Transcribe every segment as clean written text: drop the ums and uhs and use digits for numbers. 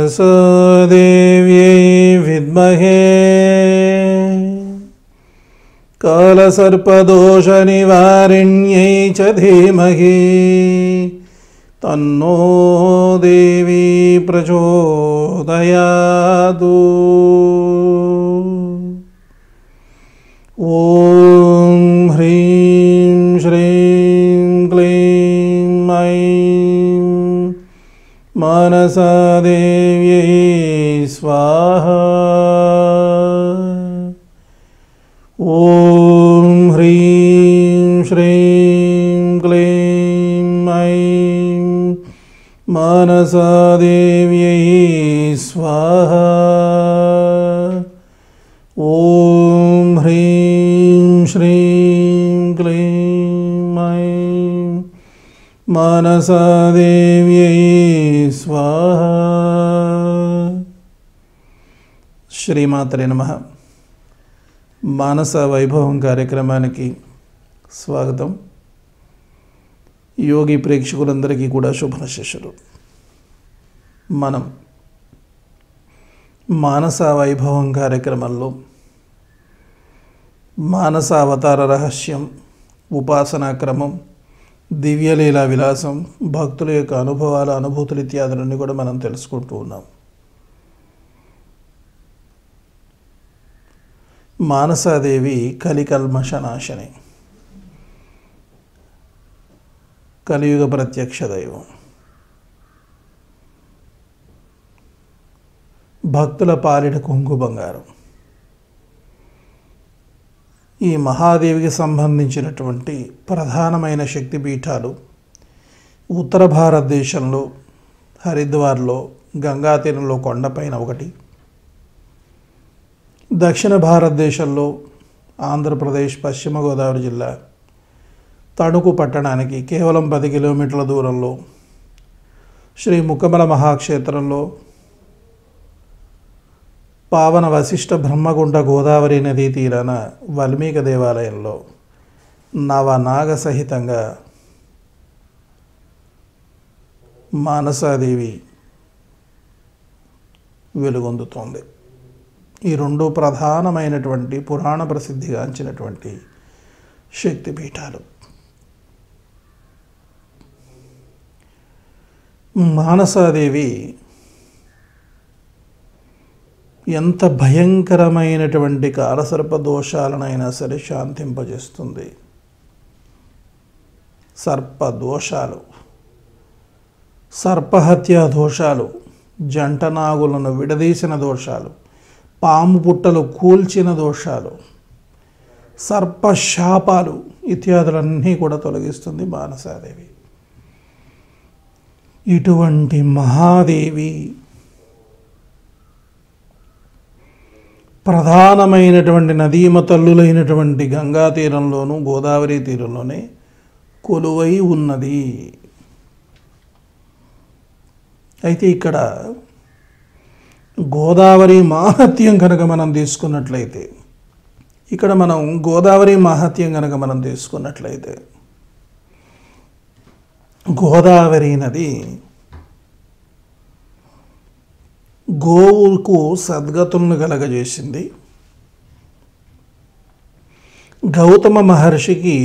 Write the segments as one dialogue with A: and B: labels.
A: मनसादेव्यै विद्महे कालसर्पदोषनिवारिण्यै च धीमहि तन्नो देवी प्रचोदयातु। ॐ ह्रीं श्रीं क्लीं ऐं मनसादेव्यै स्वाहा। ॐ ह्रीं श्रीं क्लीं ऐं मनसादेव्यै स्वाहा। ॐ ह्रीं श्रीं क्लीं ऐं मनसादेव्यै स्वाहा। श्रीमात्रे नमः। మానస వైభవం కార్యక్రమానికి స్వాగతం. యోగి ప్రేక్షకులందరికీ కూడా శుభాశీస్సులు. మనం మానస వైభవం కార్యక్రమంలో మానస అవతార రహస్యం, ఉపాసనా క్రమం, దివ్యలీలా విలాసం, భక్తుల యొక్క అనుభవాల అనుభూతులు ఇత్యాదులన్నీ కూడా మనం తెలుసుకుంటూ ఉన్నాం. మానసాదేవి కలికల్మషనాశిని, కలియుగ ప్రత్యక్ష దైవం. భక్తుల పాలిట కొంగు బంగారం. ఈ మహాదేవికి సంబంధించినటువంటి ప్రధానమైన శక్తిపీఠాలు ఉత్తర భారతదేశంలో హరిద్వార్లో గంగా తీరంలో కొండపైన ఒకటి, దక్షిణ భారతదేశంలో ఆంధ్రప్రదేశ్ పశ్చిమ గోదావరి జిల్లా తణుకు పట్టణానికి కేవలం 10 కిలోమీటర్ల దూరంలో శ్రీ ముక్కమల మహాక్షేత్రంలో పావన వశిష్ఠ బ్రహ్మగుండ గోదావరి నదీ తీరాన వాల్మీకి దేవాలయంలో నవనాగ సహితంగా మానసాదేవి వెలుగొందుతోంది. ఈ రెండు ప్రధానమైనటువంటి పురాణ ప్రసిద్ధిగాంచినటువంటి శక్తిపీఠాలు. మానసాదేవి ఎంత భయంకరమైనటువంటి కాలసర్ప దోషాలనైనా సరే శాంతింపజేస్తుంది. సర్పదోషాలు, సర్పహత్యా దోషాలు, జంటనాగులను విడదీసిన దోషాలు, పాము పుట్టలు కూల్చిన దోషాలు, సర్పశాపాలు ఇత్యాదులన్నీ కూడా తొలగిస్తుంది మానసాదేవి. ఇటువంటి మహాదేవి ప్రధానమైనటువంటి నదీమ తల్లులైనటువంటి గంగా తీరంలోనూ గోదావరి తీరంలోనే కొలువై ఉన్నది. అయితే ఇక్కడ గోదావరి మాహాత్మ్యం కనుక మనం తీసుకున్నట్లయితే గోదావరి నది గోవుకు సద్గతులను కలగజేసింది. గౌతమ మహర్షికి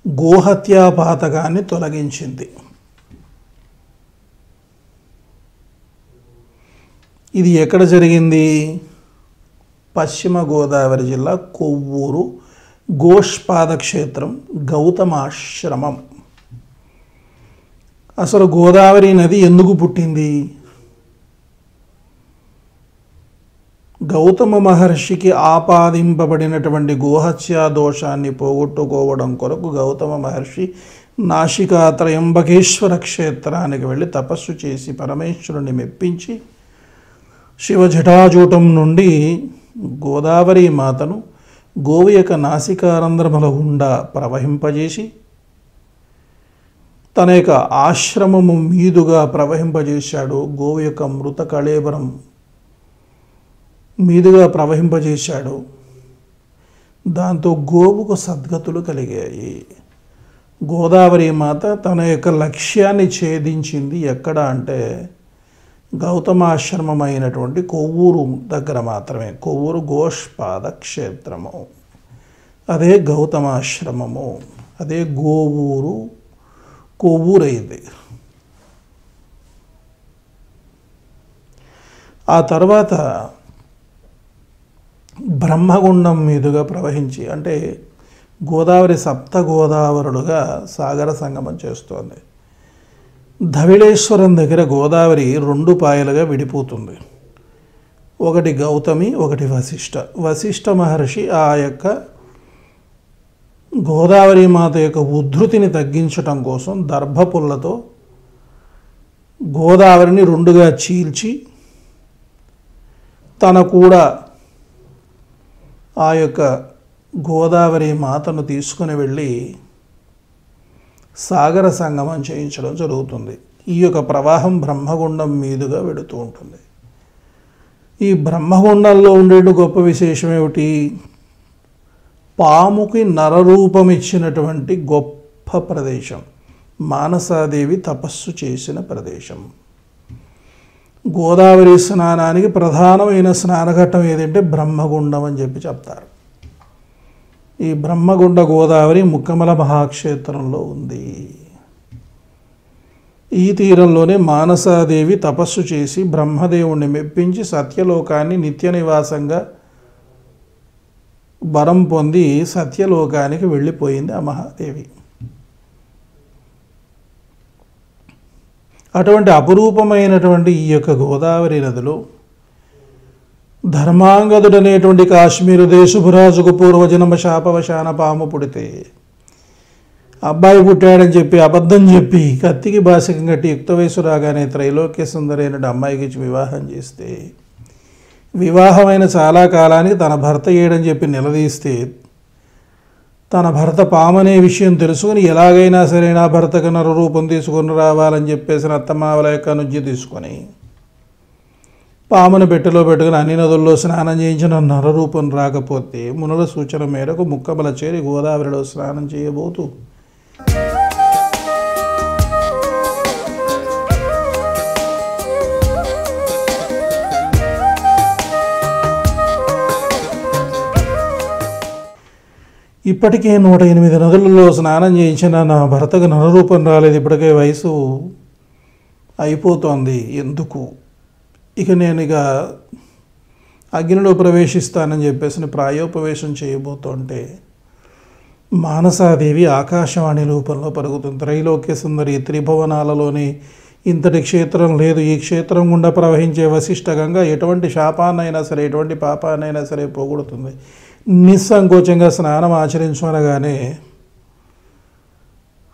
A: గోహత్యా పాతకాన్ని తొలగించింది. ఇది ఎక్కడ జరిగింది? పశ్చిమ గోదావరి జిల్లా కొవ్వూరు గోష్పాద క్షేత్రం, గౌతమాశ్రమం. అసలు గోదావరి నది ఎందుకు పుట్టింది? గౌతమ మహర్షికి ఆపాదింపబడినటువంటి గోహత్యా దోషాన్ని పోగొట్టుకోవడం కొరకు గౌతమ మహర్షి నాసికా త్రయంబకేశ్వర క్షేత్రానికి వెళ్ళి తపస్సు చేసి పరమేశ్వరుని మెప్పించి శివజటాజూటం నుండి గోదావరి మాతను గోవు యొక్క నాసికారంధ్రముల గుండా ప్రవహింపజేసి తన యొక్క ఆశ్రమము మీదుగా ప్రవహింపజేశాడు. గోవు యొక్క మృత కళేబరం మీదుగా ప్రవహింపజేశాడు. దాంతో గోవుకు సద్గతులు కలిగాయి. గోదావరి మాత తన యొక్క లక్ష్యాన్ని ఛేదించింది. ఎక్కడ అంటే గౌతమాశ్రమమైనటువంటి కొవ్వూరు దగ్గర మాత్రమే. కొవ్వూరు గోష్పాద క్షేత్రము, అదే గౌతమాశ్రమము, అదే గోవూరు కొవ్వూరైంది. ఆ తర్వాత బ్రహ్మగుండం మీదుగా ప్రవహించి, అంటే గోదావరి సప్త గోదావరులుగా సాగర సంగమం చేస్తోంది. ధవళేశ్వరం దగ్గర గోదావరి 2 పాయలుగా విడిపోతుంది. ఒకటి గౌతమి, ఒకటి వశిష్ఠ. వశిష్ఠ మహర్షి ఆ యొక్క గోదావరి మాత యొక్క ఉద్ధృతిని తగ్గించటం కోసం దర్భపుల్లతో గోదావరిని 2గా చీల్చి తన కూడా ఆ యొక్క గోదావరి మాతను తీసుకుని వెళ్ళి సాగర సంగమం చేయించడం జరుగుతుంది. ఈ యొక్క ప్రవాహం బ్రహ్మగుండం మీదుగా వెడుతూ ఉంటుంది. ఈ బ్రహ్మగుండంలో ఉండే గొప్ప విశేషం ఏమిటి? పాముకి నరరూపం ఇచ్చినటువంటి గొప్ప ప్రదేశం. మానసాదేవి తపస్సు చేసిన ప్రదేశం. గోదావరి స్నానానికి ప్రధానమైన స్నానఘట్టం ఏదంటే బ్రహ్మగుండం అని చెప్పి చెప్తారు. ఈ బ్రహ్మగుండ గోదావరి ముక్కమల మహాక్షేత్రంలో ఉంది. ఈ తీరంలోనే మానసాదేవి తపస్సు చేసి బ్రహ్మదేవుణ్ణి మెప్పించి సత్యలోకాన్ని నిత్య నివాసంగా వరం పొంది సత్యలోకానికి వెళ్ళిపోయింది ఆ మహాదేవి. అటువంటి అపురూపమైనటువంటి ఈ యొక్క గోదావరి నదిలో ధర్మాంగదుడనేటువంటి కాశ్మీరు దేశభురాజుకు పూర్వజన్మ శాపవశాన పాము పుడితే అబ్బాయి పుట్టాడని చెప్పి అబద్ధం చెప్పి కత్తికి బాసికం కట్టి యుక్త వయసు రాగానే త్రైలోక్య సుందరైన అమ్మాయికి ఇచ్చి వివాహం చేస్తే, వివాహమైన చాలా కాలానికి తన భర్త ఏడని చెప్పి నిలదీస్తే, తన భర్త పామనే విషయం తెలుసుకుని ఎలాగైనా సరే నా భర్తకు నరరూపం తీసుకొని రావాలని చెప్పేసి అత్తమావల యొక్క నుజ్జి తీసుకొని పామును పెట్టెలో పెట్టుకుని అన్ని నదుల్లో స్నానం చేయించిన నరరూపం రాకపోతే మునుల సూచన మేరకు ముక్కబల చేరి గోదావరిలో స్నానం చేయబోతూ ఇప్పటికే 108 నదులలో స్నానం చేయించిన నా భర్తకు నరరూపం రాలేదు, ఇప్పటికే వయసు అయిపోతోంది, ఎందుకు ఇక నేను అగ్నిలో ప్రవేశిస్తానని చెప్పేసి ప్రాయోపవేశం చేయబోతుంటే మానసాదేవి ఆకాశవాణి రూపంలో పరుగుతుంది. త్రైలోక్య సుందరి త్రిభువనాలలోని ఇంతటి క్షేత్రం లేదు. ఈ క్షేత్రం గుండా ప్రవహించే వశిష్ఠ గంగ ఎటువంటి శాపాన్నైనా సరే ఎటువంటి పాపాన్నైనా సరే పోగొడుతుంది. నిస్సంకోచంగా స్నానం ఆచరించనగానే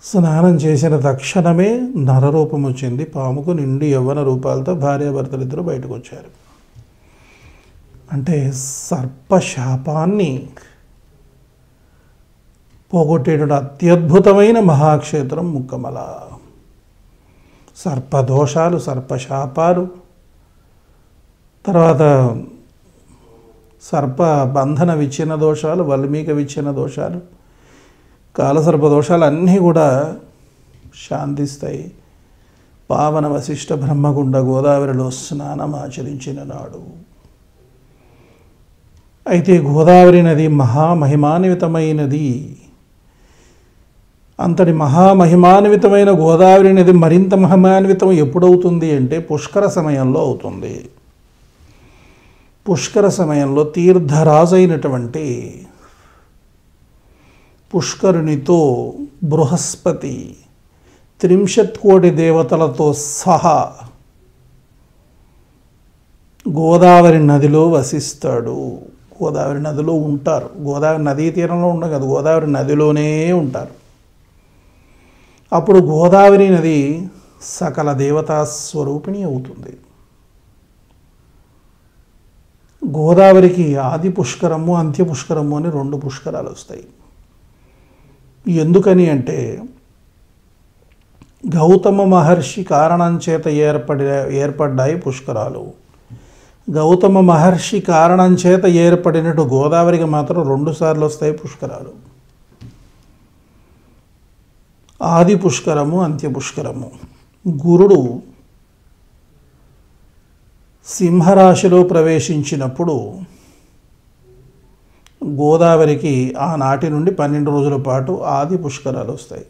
A: స్నానం చేసిన తక్షణమే నరరూపం వచ్చింది. పాముకు నిండి యవ్వన రూపాలతో భార్యాభర్తలు ఇద్దరు బయటకు వచ్చారు. అంటే సర్పశాపాన్ని పోగొట్టేటువంటి అత్యద్భుతమైన మహాక్షేత్రం ముక్కమల. సర్పదోషాలు, సర్పశాపాలు, తర్వాత సర్ప బంధన విచ్ఛిన్న దోషాలు, వల్మీక విచ్ఛిన్న దోషాలు, కాలసర్ప దోషాలు అన్నీ కూడా శాంతిస్తాయి. పావన వశిష్ఠ బ్రహ్మగుండ గోదావరిలో స్నానం ఆచరించిన నాడు. అయితే గోదావరి నది మహామహిమాన్వితమైనది. అంతటి మహామహిమాన్వితమైన గోదావరి నది మరింత మహిమాన్వితం ఎప్పుడవుతుంది అంటే పుష్కర సమయంలో అవుతుంది. పుష్కర సమయంలో తీర్థరాజు అయినటువంటి పుష్కరునితో బృహస్పతి 30 కోటి దేవతలతో సహా గోదావరి నదిలో వసిస్తాడు. గోదావరి నదిలో ఉంటారు. గోదావరి నదీ తీరంలో ఉండదు కదా, గోదావరి నదిలోనే ఉంటారు. అప్పుడు గోదావరి నది సకల దేవతా స్వరూపిణి అవుతుంది. గోదావరికి ఆది పుష్కరము, అంత్య పుష్కరము అని 2 పుష్కరాలు వస్తాయి. ఎందుకని అంటే గౌతమ మహర్షి కారణం చేత ఏర్పడ్డాయి పుష్కరాలు. గౌతమ మహర్షి కారణం చేత ఏర్పడినట్టు గోదావరికి మాత్రం 2 సార్లు వస్తాయి పుష్కరాలు. ఆది పుష్కరము, అంత్య పుష్కరము. గురుడు సింహరాశిలో ప్రవేశించినప్పుడు గోదావరికి ఆనాటి నుండి 12 రోజుల పాటు ఆది పుష్కరాలు వస్తాయి.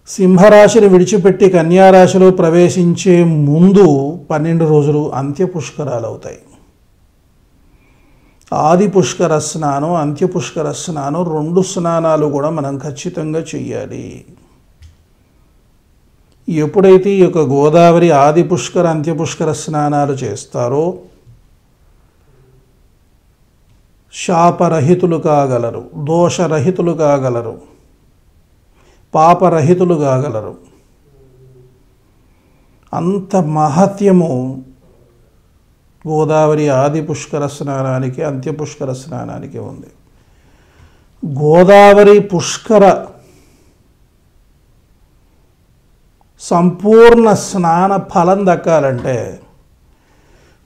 A: సింహరాశిని విడిచిపెట్టి కన్యారాశిలో ప్రవేశించే ముందు 12 రోజులు అంత్య పుష్కరాలు అవుతాయి. ఆది పుష్కర స్నానం, అంత్య పుష్కర స్నానం 2 స్నానాలు కూడా మనం ఖచ్చితంగా చెయ్యాలి. ఎప్పుడైతే ఈ యొక్క గోదావరి ఆది పుష్కర, అంత్య పుష్కర స్నానాలు చేస్తారో శాపరహితులు కాగలరు, దోషరహితులు కాగలరు, పాపరహితులు కాగలరు. అంత మహత్యము గోదావరి ఆది పుష్కర స్నానానికి, అంత్య పుష్కర స్నానానికి ఉంది. గోదావరి పుష్కర సంపూర్ణ స్నాన ఫలం దక్కాలంటే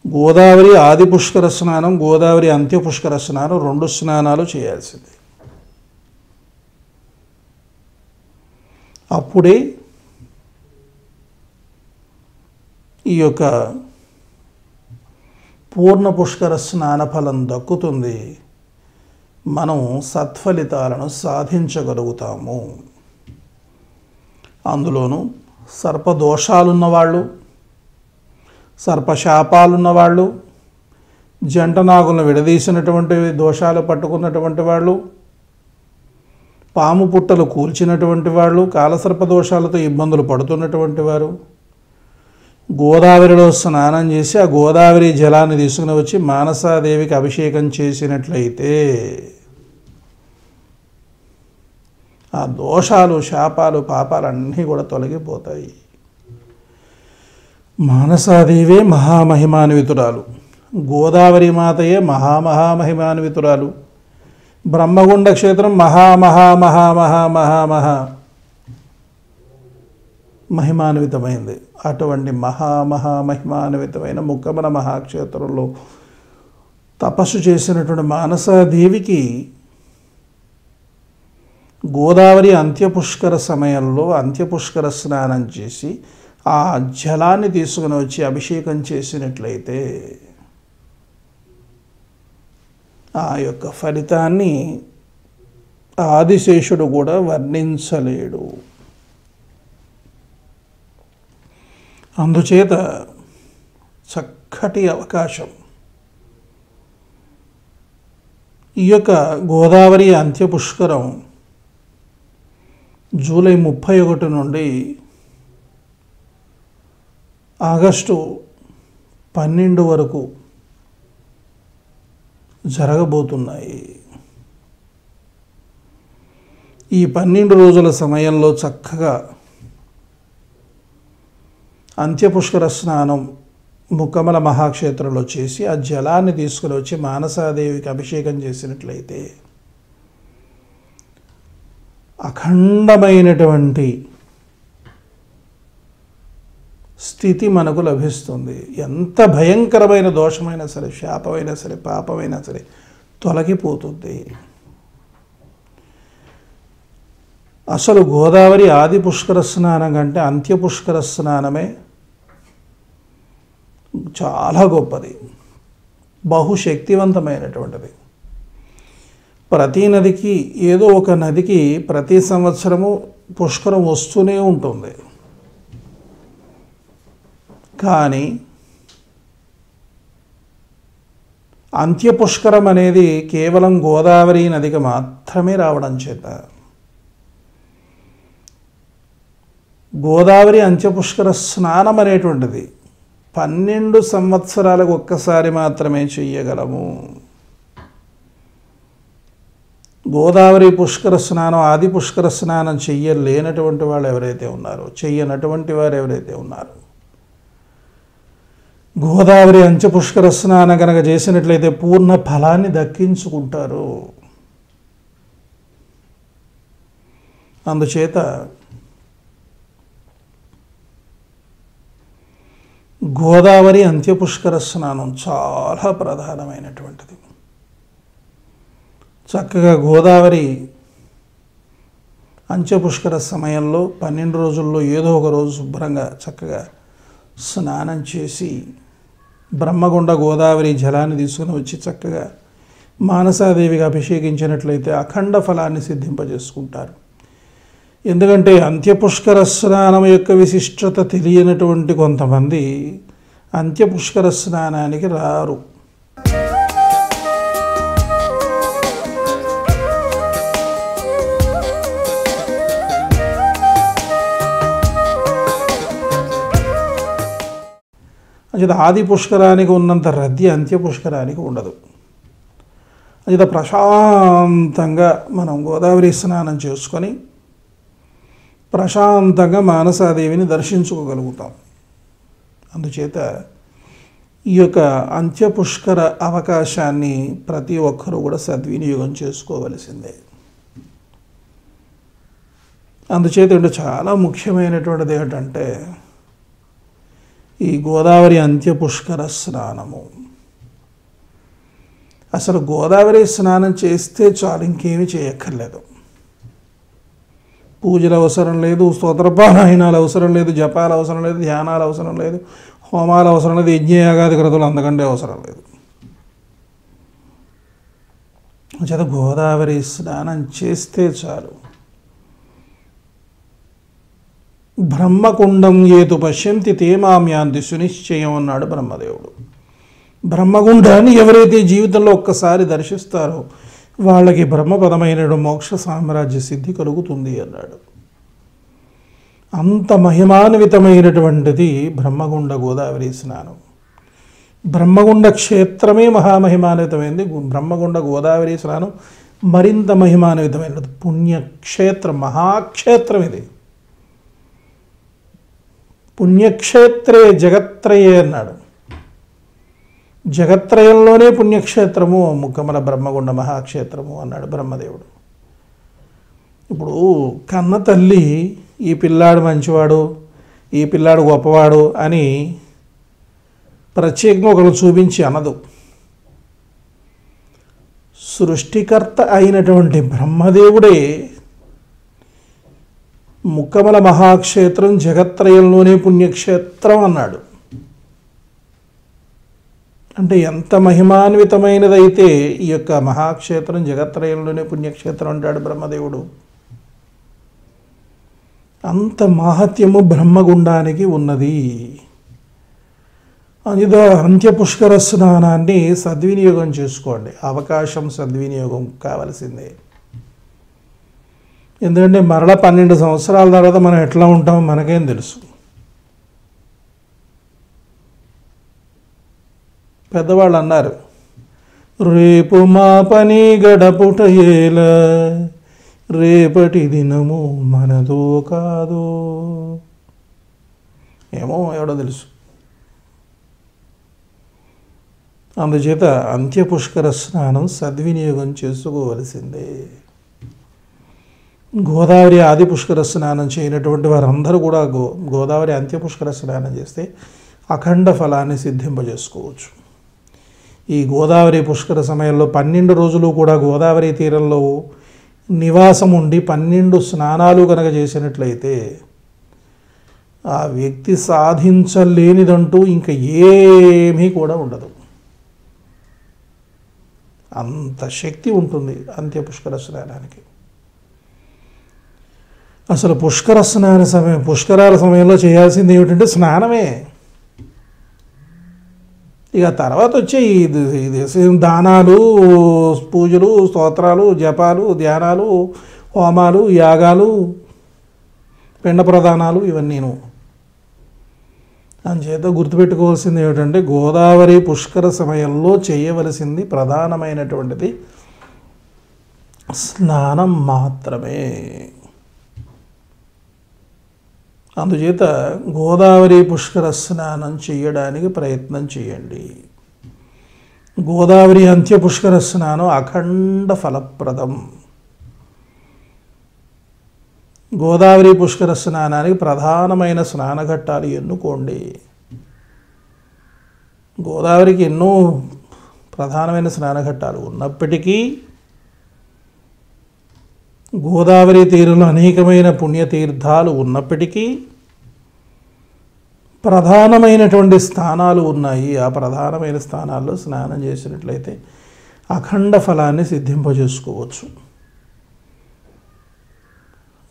A: గోదావరి ఆది పుష్కర స్నానం, గోదావరి అంత్య పుష్కర స్నానం 2 స్నానాలు చేయాల్సింది. అప్పుడే ఈ యొక్క పూర్ణ పుష్కర స్నాన ఫలం దక్కుతుంది. మనం సత్ఫలితాలను సాధించగలుగుతాము. అందులోనూ సర్పదోషాలున్నవాళ్ళు, సర్పశాపాలున్నవాళ్ళు, జంట నాగులను విడదీసినటువంటి దోషాలు పట్టుకున్నటువంటి వాళ్ళు, పాము పుట్టలు కూల్చినటువంటి వాళ్ళు, కాలసర్ప దోషాలతో ఇబ్బందులు పడుతున్నటువంటి వారు గోదావరిలో స్నానం చేసి ఆ గోదావరి జలాన్ని తీసుకుని వచ్చి మానసాదేవికి అభిషేకం చేసినట్లయితే ఆ దోషాలు, శాపాలు, పాపాలన్నీ కూడా తొలగిపోతాయి. మానసాదేవే మహామహిమాన్వితురాలు, గోదావరి మాతయే మహామహిమాన్వితురాలు, బ్రహ్మగుండ క్షేత్రం మహిమాన్వితమైంది. అటువంటి మహిమాన్వితమైన ముక్కమల మహాక్షేత్రంలో తపస్సు చేసినటువంటి మానసాదేవికి గోదావరి అంత్యపుష్కర సమయంలో అంత్యపుష్కర స్నానం చేసి ఆ జలాన్ని తీసుకుని వచ్చి అభిషేకం చేసినట్లయితే ఆ యొక్క ఫలితాన్ని ఆదిశేషుడు కూడా వర్ణించలేడు. అందుచేత చక్కటి అవకాశం ఈ యొక్క గోదావరి అంత్యపుష్కరం జూలై 31 నుండి ఆగస్టు 12 వరకు జరగబోతున్నాయి. ఈ 12 రోజుల సమయంలో చక్కగా అంత్యపుష్కర స్నానం ముక్కమల మహాక్షేత్రంలో చేసి ఆ జలాన్ని తీసుకుని వచ్చి మానసాదేవికి అభిషేకం చేసినట్లయితే అఖండమైనటువంటి స్థితి మనకు లభిస్తుంది. ఎంత భయంకరమైన దోషమైనా సరే, శాపమైనా సరే, పాపమైనా సరే తొలగిపోతుంది. అసలు గోదావరి ఆది పుష్కర స్నానం కంటే అంత్య పుష్కర స్నానమే చాలా గొప్పది, బహుశక్తివంతమైనటువంటిది. ప్రతి నదికి ఏదో ఒక నదికి ప్రతి సంవత్సరము పుష్కరం వస్తూనే ఉంటుంది. కానీ అంత్య పుష్కరం అనేది కేవలం గోదావరి నదికి మాత్రమే రావడం చేత గోదావరి అంత్య పుష్కర స్నానం అనేటువంటిది 12 సంవత్సరాలకు ఒక్కసారి మాత్రమే చెయ్యగలము. గోదావరి పుష్కర స్నానం, ఆది పుష్కర స్నానం చెయ్యలేనటువంటి వాళ్ళు ఎవరైతే ఉన్నారో, చెయ్యనటువంటి వారు ఎవరైతే ఉన్నారో, గోదావరి అంత్య పుష్కర స్నానం కనుక చేసినట్లయితే పూర్ణ ఫలాన్ని దక్కించుకుంటారు. అందుచేత గోదావరి అంత్య పుష్కర స్నానం చాలా ప్రధానమైనటువంటిది. చక్కగా గోదావరి అంత్య పుష్కర సమయంలో 12 రోజుల్లో ఏదో ఒక రోజు శుభ్రంగా చక్కగా స్నానం చేసి బ్రహ్మగుండ గోదావరి జలాన్ని తీసుకుని వచ్చి చక్కగా మానసాదేవిగా అభిషేకించినట్లయితే అఖండ ఫలాన్ని సిద్ధింపజేసుకుంటారు. ఎందుకంటే అంత్యపుష్కర స్నానం యొక్క విశిష్టత తెలియనటువంటి కొంతమంది అంత్యపుష్కర స్నానానికి రారు. అంచేత ఆది పుష్కరానికి ఉన్నంత రద్దీ అంత్య పుష్కరానికి ఉండదు. అంచేత ప్రశాంతంగా మనం గోదావరి స్నానం చేసుకొని ప్రశాంతంగా మానసాదేవిని దర్శించుకోగలుగుతాం. అందుచేత ఈ యొక్క అంత్యపుష్కర అవకాశాన్ని ప్రతి ఒక్కరూ కూడా సద్వినియోగం చేసుకోవలసిందే. అందుచేత చాలా ముఖ్యమైనటువంటిది ఏంటంటే ఈ గోదావరి అంత్యపుష్కర స్నానము. అసలు గోదావరి స్నానం చేస్తే చాలు, ఇంకేమీ చేయక్కర్లేదు. పూజలు అవసరం లేదు, స్తోత్రపారాయణాలు అవసరం లేదు, జపాలు అవసరం లేదు, ధ్యానాలు అవసరం లేదు, హోమాలు అవసరం లేదు, యజ్ఞయాగాది క్రతువులు అంతకంటే అవసరం లేదు. చేత గోదావరి స్నానం చేస్తే చాలు. బ్రహ్మకుండం ఏతు పశ్యంతి తేమామ్యాంతి సునిశ్చయం అన్నాడు బ్రహ్మదేవుడు. బ్రహ్మగుండాన్ని ఎవరైతే జీవితంలో ఒక్కసారి దర్శిస్తారో వాళ్ళకి బ్రహ్మపదమైన మోక్ష సామ్రాజ్య సిద్ధి కలుగుతుంది అన్నాడు. అంత మహిమాన్వితమైనటువంటిది బ్రహ్మగుండ గోదావరి స్నానం. బ్రహ్మగుండ క్షేత్రమే మహామహిమాన్వితమైనది. బ్రహ్మగుండ గోదావరి స్నానం మరింత మహిమాన్వితమైనది. పుణ్యక్షేత్రం, మహాక్షేత్రం ఇది. పుణ్యక్షేత్రే జగత్రయే అన్నాడు. జగత్రయంలోనే పుణ్యక్షేత్రము ముక్కమల బ్రహ్మగుండ మహాక్షేత్రము అన్నాడు బ్రహ్మదేవుడు. ఇప్పుడు కన్న తల్లి ఈ పిల్లాడు మంచివాడు, ఈ పిల్లాడు గొప్పవాడు అని ప్రత్యేకంగా ఒకరు చూపించి అనదు. సృష్టికర్త అయినటువంటి బ్రహ్మదేవుడే ముక్కమల మహాక్షేత్రం జగత్రయంలోనే పుణ్యక్షేత్రం అన్నాడు. అంటే ఎంత మహిమాన్వితమైనదైతే ఈ యొక్క మహాక్షేత్రం జగత్రయంలోనే పుణ్యక్షేత్రం అంటాడు బ్రహ్మదేవుడు. అంత మహత్యము బ్రహ్మగుండానికి ఉన్నది. అందులో అంత్యపుష్కర స్నానాన్ని సద్వినియోగం చేసుకోండి. అవకాశం సద్వినియోగం కావలసిందే. ఎందుకంటే మరల 12 సంవత్సరాల తర్వాత మనం ఎట్లా ఉంటామో మనకేం తెలుసు. పెద్దవాళ్ళు అన్నారు, రేపు మా పని గడపుట ఏల, రేపటి దినము మనదో కాదో. ఏమో ఎవడో తెలుసు. అందుచేత అంత్యపుష్కర స్నానం సద్వినియోగం చేసుకోవలసిందే. గోదావరి ఆది పుష్కర స్నానం చేయనటువంటి వారందరూ కూడా గోదావరి అంత్యపుష్కర స్నానం చేస్తే అఖండ ఫలాన్ని సిద్ధింపజేసుకోవచ్చు. ఈ గోదావరి పుష్కర సమయంలో 12 రోజులు కూడా గోదావరి తీరంలో నివాసం ఉండి 12 స్నానాలు కనుక చేసినట్లయితే ఆ వ్యక్తి సాధించలేనిదంటూ ఇంకా ఏమీ కూడా ఉండదు. అంత శక్తి ఉంటుంది అంత్యపుష్కర స్నానానికి. అసలు పుష్కర స్నాన సమయం, పుష్కరాల సమయంలో చేయాల్సింది ఏమిటంటే స్నానమే. ఇక తర్వాత వచ్చే ఇది దానాలు, పూజలు, స్తోత్రాలు, జపాలు, ధ్యానాలు, హోమాలు, యాగాలు, పిండ ప్రదానాలు ఇవన్నీను. అందుచేత గుర్తుపెట్టుకోవాల్సింది ఏమిటంటే గోదావరి పుష్కర సమయంలో చేయవలసింది ప్రధానమైనటువంటిది స్నానం మాత్రమే. అందుచేత గోదావరి పుష్కర స్నానం చేయడానికి ప్రయత్నం చేయండి. గోదావరి అంత్య పుష్కర స్నానం అఖండ ఫలప్రదం. గోదావరి పుష్కర స్నానానికి ప్రధానమైన స్నానఘట్టాలు ఎన్నుకోండి. గోదావరికి ఎన్నో ప్రధానమైన స్నానఘట్టాలు ఉన్నప్పటికీ గోదావరి తీరంలో అనేకమైన పుణ్యతీర్థాలు ఉన్నప్పటికీ ప్రధానమైనటువంటి స్థానాలు ఉన్నాయి. ఆ ప్రధానమైన స్థానాల్లో స్నానం చేసినట్లయితే అఖండ ఫలాన్ని సిద్ధింపజేసుకోవచ్చు.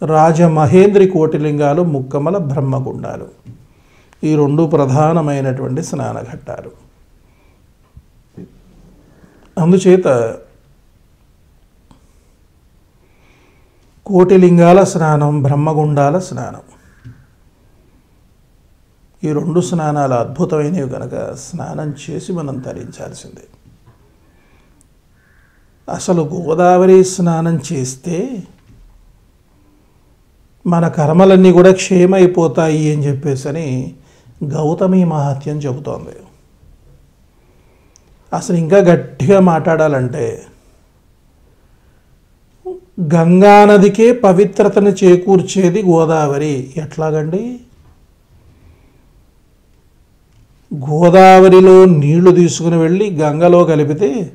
A: రాజమహేంద్రి కోటిలింగాలు, ముక్కమల బ్రహ్మగుండాలు ఈ రెండు ప్రధానమైనటువంటి స్నానఘట్టాలు. అందుచేత కోటిలింగాల స్నానం, బ్రహ్మగుండాల స్నానం ఈ రెండు స్నానాలు అద్భుతమైనవి కనుక స్నానం చేసి మనం తరించాల్సిందే. అసలు గోదావరి స్నానం చేస్తే మన కర్మలన్నీ కూడా క్షేమైపోతాయి అని చెప్పేసి గౌతమి మహాత్యం చెబుతోంది. అసలు ఇంకా గట్టిగా మాట్లాడాలంటే గంగానదికే పవిత్రతను చేకూర్చేది గోదావరి. ఎట్లాగండి? గోదావరిలో నీళ్లు తీసుకుని వెళ్ళి గంగలో కలిపితే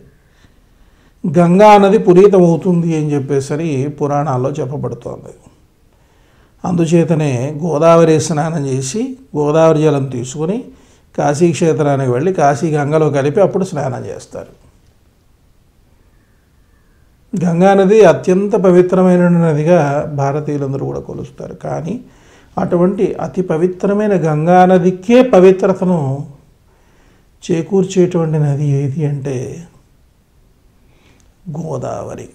A: గంగా నది పునీతమవుతుంది అని చెప్పేసి పురాణాల్లో చెప్పబడుతోంది. అందుచేతనే గోదావరి స్నానం చేసి గోదావరి జలం తీసుకుని కాశీక్షేత్రానికి వెళ్ళి కాశీ గంగలో కలిపి అప్పుడు స్నానం చేస్తారు. గంగానది అత్యంత పవిత్రమైన నదిగా భారతీయులందరూ కూడా కొలుస్తారు. కానీ అటువంటి అతి పవిత్రమైన గంగానదికే పవిత్రతను చేకూర్చేటువంటి నది ఏది అంటే గోదావరి.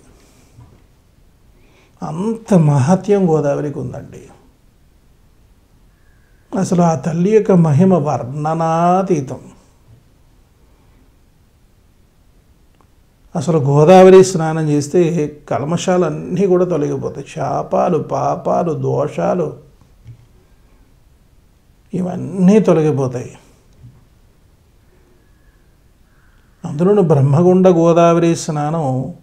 A: అంత మహత్యం గోదావరికి ఉందండి. అసలు ఆ తల్లి యొక్క మహిమ వర్ణనాతీతం. అసలు గోదావరి స్నానం చేస్తే కల్మషాలన్నీ కూడా తొలగిపోతాయి. శాపాలు, పాపాలు, దోషాలు ఇవన్నీ తొలగిపోతాయి. అందులోనూ బ్రహ్మగుండ గోదావరి స్నానం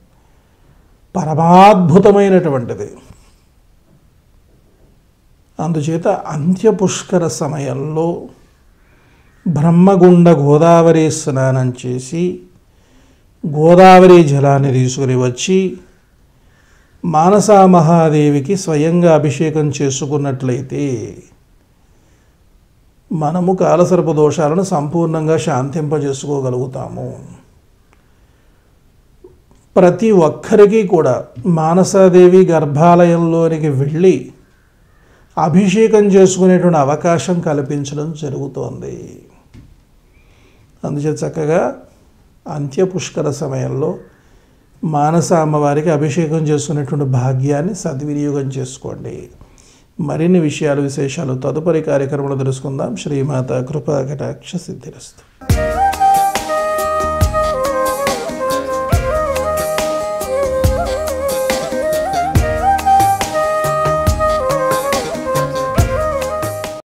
A: పరమాద్భుతమైనటువంటిది. అందుచేత అంత్యపుష్కర సమయంలో బ్రహ్మగుండ గోదావరి స్నానం చేసి గోదావరి జలాన్ని తీసుకుని వచ్చి మానసా మహాదేవికి స్వయంగా అభిషేకం చేసుకున్నట్లయితే మనము కాలసర్ప దోషాలను సంపూర్ణంగా శాంతింపజేసుకోగలుగుతాము. ప్రతి ఒక్కరికి కూడా మానసాదేవి గర్భాలయంలోనికి వెళ్ళి అభిషేకం చేసుకునేటువంటి అవకాశం కల్పించడం జరుగుతోంది. అందుచేత చక్కగా అంత్యపుష్కర సమయంలో మానస అమ్మవారికి అభిషేకం చేసుకునేటువంటి భాగ్యాన్ని సద్వినియోగం చేసుకోండి. మరిన్ని విషయాలు, విశేషాలు తదుపరి కార్యక్రమంలో తెలుసుకుందాం. శ్రీమాత కృపా కటాక్ష సిద్ధిరస్తు.